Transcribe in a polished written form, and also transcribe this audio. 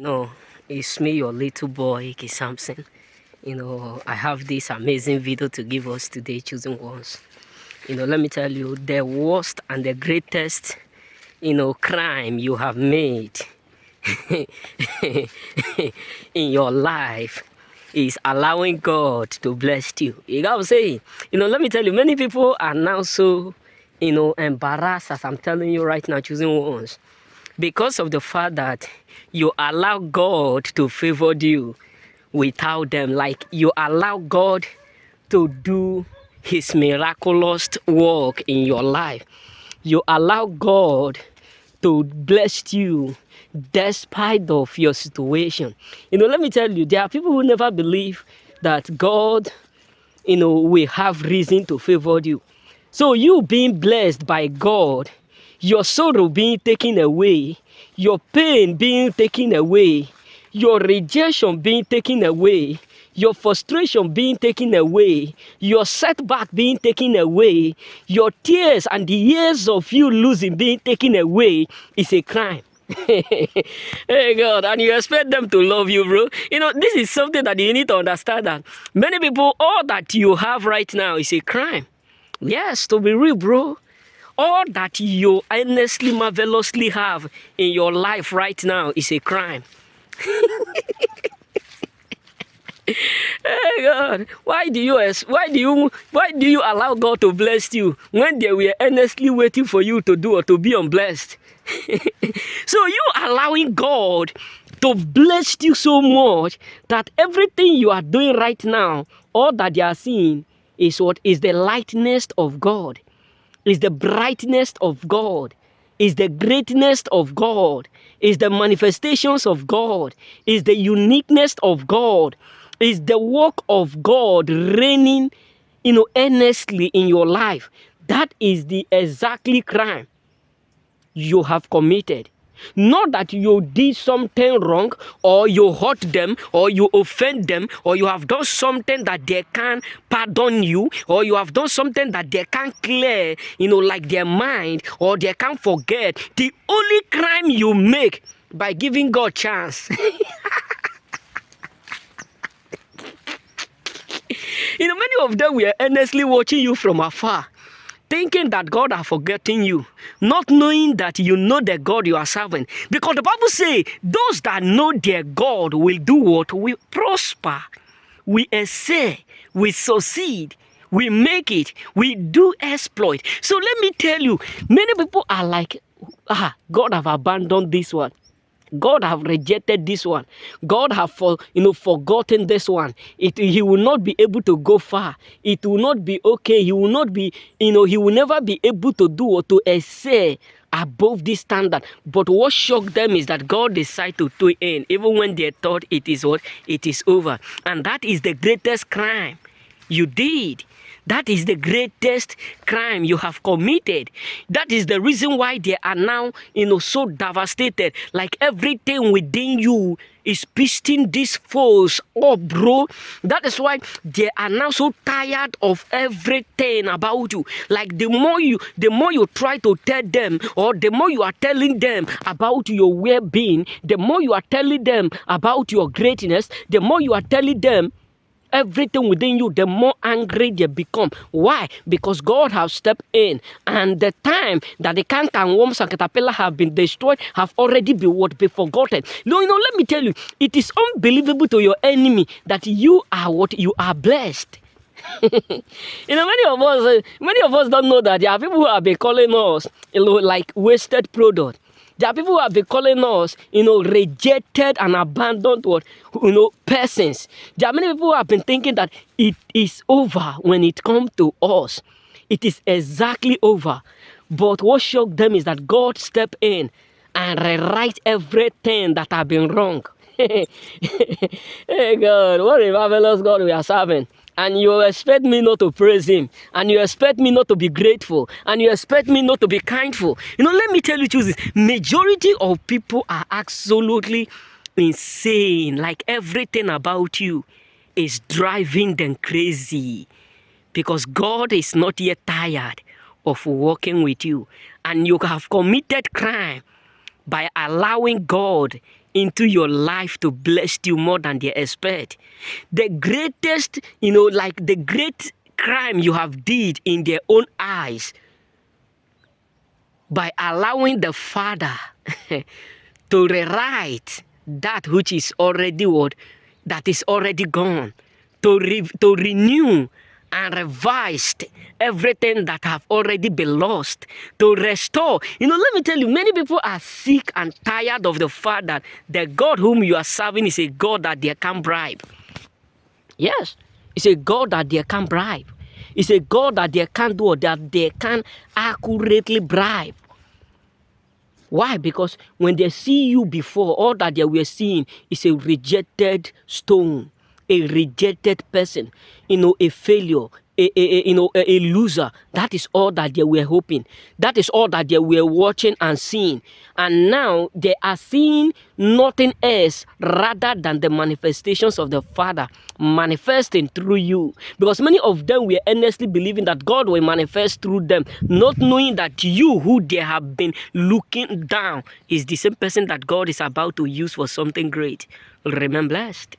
You know, it's me, your little boy, K. Samson. I have this amazing video to give us today, choosing ones. Let me tell you, the worst and the greatest, crime you have made in your life is allowing God to bless you. You got to say, let me tell you, many people are now so, embarrassed as I'm telling you right now, choosing ones, because of the fact that you allow God to favor you without them. Like you allow God to do his miraculous work in your life. You allow God to bless you despite of your situation. Let me tell you, there are people who never believe that God, will have reason to favor you. So you being blessed by God, your sorrow being taken away, your pain being taken away, your rejection being taken away, your frustration being taken away, your setback being taken away, your tears and the years of you losing being taken away is a crime. Hey God, and you expect them to love you, bro. This is something that you need to understand, that many people, all that you have right now is a crime. Yes, to be real, bro. All that you earnestly, marvelously have in your life right now is a crime. Hey God, why do you allow God to bless you when they were earnestly waiting for you to do or to be unblessed? So you allowing God to bless you so much that everything you are doing right now, all that they are seeing is what is the lightness of God, is the brightness of God, is the greatness of God, is the manifestations of God, is the uniqueness of God, is the work of God reigning, earnestly in your life. That is the exactly crime you have committed. Not that you did something wrong, or you hurt them, or you offend them, or you have done something that they can't pardon you, or you have done something that they can't clear, like their mind, or they can't forget. The only crime you make by giving God chance. Many of them were earnestly watching you from afar, thinking that God has forgotten you, not knowing that you know the God you are serving. Because the Bible says, those that know their God will do what? Will prosper, we excel, we succeed, we make it, we do exploit. So let me tell you, many people are like, God have abandoned this one. God have rejected this one. God have forgotten this one. He will not be able to go far. It will not be okay. He will not be, he will never be able to do or to excel above this standard. But what shocked them is that God decided to do it, even when they thought it is what? It is over. And that is the greatest crime you did. That is the greatest crime you have committed. That is the reason why they are now, so devastated. Like everything within you is pisting these foes up, bro. That is why they are now so tired of everything about you. Like the more you try to tell them, or the more you are telling them about your well-being, the more you are telling them about your greatness, the more you are telling them everything within you, the more angry they become. Why? Because God has stepped in, and the time that the canker worms and caterpillar have been destroyed have already be forgotten. Let me tell you, it is unbelievable to your enemy that you are what? You are blessed. Many of us don't know that there are people who have been calling us, like wasted product. There are people who have been calling us, rejected and abandoned persons. There are many people who have been thinking that it is over when it comes to us. It is exactly over. But what shocked them is that God stepped in and rewrite everything that have been wrong. Hey God, what a marvelous God we are serving. And you expect me not to praise him, and you expect me not to be grateful, and you expect me not to be kindful. Let me tell you this, majority of people are absolutely insane. Like everything about you is driving them crazy, because God is not yet tired of working with you, and you have committed crime by allowing God into your life to bless you more than they expect. The greatest, like the great crime you have did in their own eyes by allowing the Father to rewrite that which is already what, that is already gone, to renew and revise everything that have already been lost, to restore. Let me tell you, many people are sick and tired of the fact that the God whom you are serving is a God that they can't bribe. Yes, it's a God that they can't bribe. It's a God that they can't do, or that they can accurately bribe. Why? Because when they see you before, all that they were seeing is a rejected stone, a rejected person, a failure, a loser. That is all that they were hoping. That is all that they were watching and seeing. And now they are seeing nothing else rather than the manifestations of the Father manifesting through you. Because many of them were earnestly believing that God will manifest through them, not knowing that you, who they have been looking down, is the same person that God is about to use for something great. Remain blessed.